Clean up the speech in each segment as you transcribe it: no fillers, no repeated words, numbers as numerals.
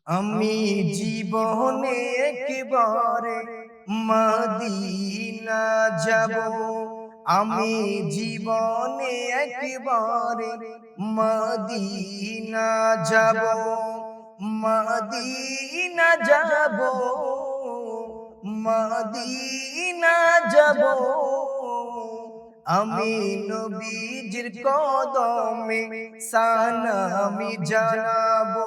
আমি জীবনে একবারে মদিনা যাব। আমি জীবনে একবারে মদিনা যাব। মদিনা যাব। মদিনা যাব। আমি নবীজির কদমে সালামি জানাবো।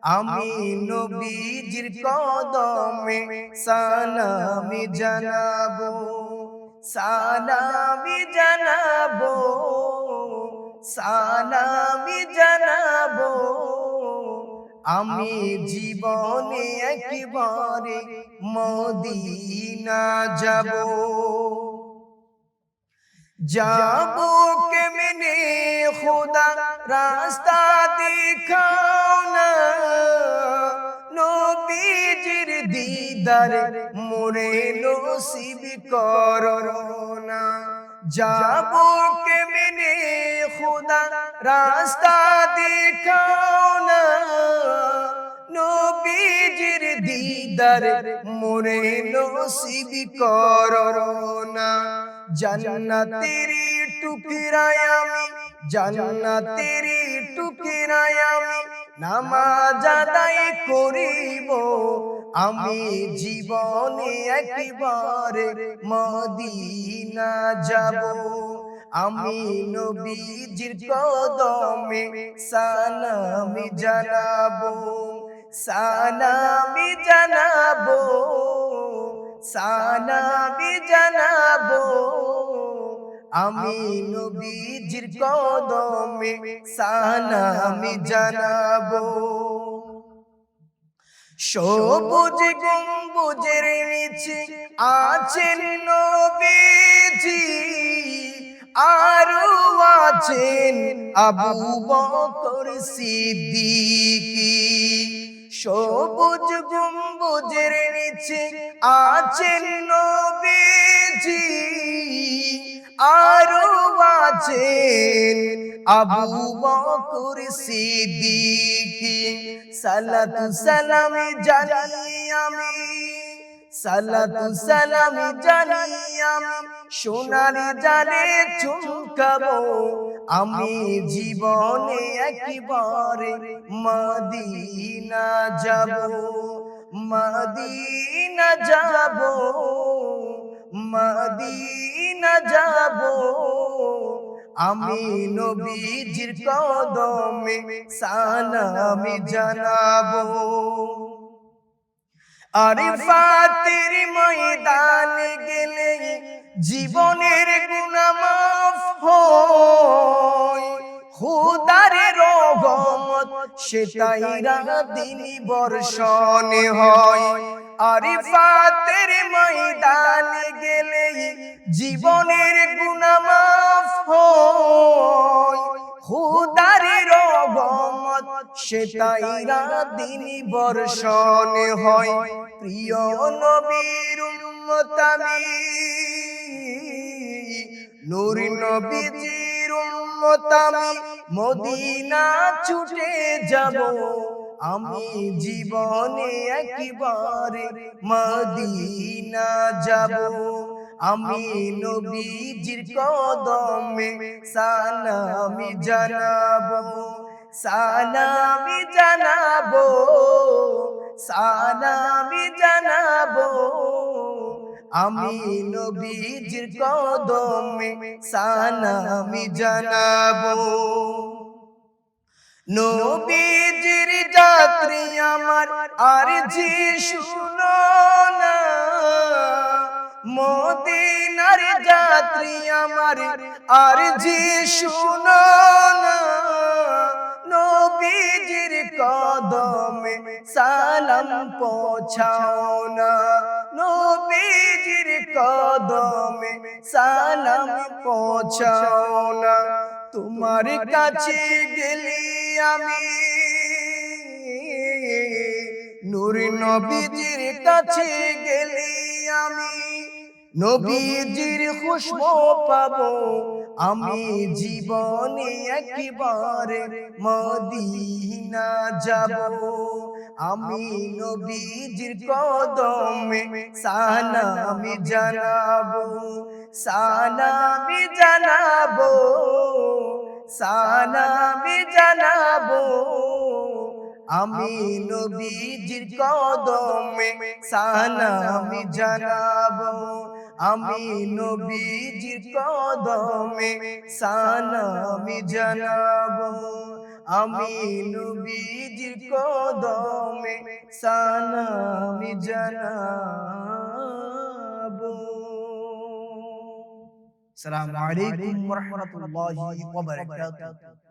আমি নবীজির কদমে সালামি জানাবো। সালামি জানাবো। সালামি জানাবো। আমি জীবনে একবারে মদিনা যাব। जाबो केमने खुदा रास्ता दिखाओ ना, नबीजिर दीदार मोरे नसीब करो ना। जाबो केमने खुदा रास्ता दिखाओ ना, नबीजिर दीदार मोरे नसीब करो ना। जन्नतेरी टुकराय आमी, जन्नतेरी टुकराय आमी नामाज आदाय करिब। आमी जीवने एकबारे मदीना जाबो। आमी नबीजिर कदमे सालामी जानाबो। सालामी जानाबो। सालामी जानाबो। আমি নবীজির কদমে সালামি জানাবো। সবুজ গম্বুজের নিচে আছেন নবীজি, আরো আছেন আবু বকর সিদ্দিকী। সবুজ গম্বুজের নিচে আছেন নবীজি, আরো আছেন আবু বকর সিদ্দিকী। সালাতু সালাম জানি আমি, সালাতু সালাম জানি আমি, সোনার জানে চুমকাবো। আমি জীবনে একবারে মদিনা যাব। মদিনা যাব। মদিনা যাব। আমি নবীজির কদমে সালামি জানাবো। আরিফাতের ময়দানে গেলে জীবনের গুনাহ মাফ হয়। খোদার রহমত সেটাই রাদিন বর্ষণ হয়। আরিফাতের ময়দানে গেলে জীবনের গুনাহ মাফ হয়। খোদার রহমত সেটাই রাদিন বর্ষণ হয়। প্রিয় নবীর উম্মত আমি, নূর নবীজির উম্মত আমি, মদিনা ছুটে যাব। আমি জীবনে একবারে মদিনা যাব। আমি নবীজির কদমে সালামি জানাবো। সালামি জানাবো। সালামি জানাবো। আমি নবীজির কদমে সালামি জানাবো। নবীজির যাত্রী আমার আরজি শুনো না, মদিনার যাত্রী আমার আরজি শুনো না। নবীজির কদমে সালাম পৌঁছাও না। নবীজির কদমে সালাম পৌঁছাও না। তোমার কাছে গেলি আমি, নূর নবীজির কাছে গেলি আমি, নবীজির খুশবু পাবো। আমি জীবনে একবারে মদিনা যাব। আমি নবীজির কদমে সালামি জানাবো, সালামি জানাবো, সালামি জানাবো। আমি নবীজির কদমে সালামি জানাবো, আমি নবীজির কদমে সালামি জানাবো, আমি নবীজির কদমে সালামি জানাবো। আসসালামু আলাইকুম ওয়া রাহমাতুল্লাহি ওয়া বারাকাতুহু।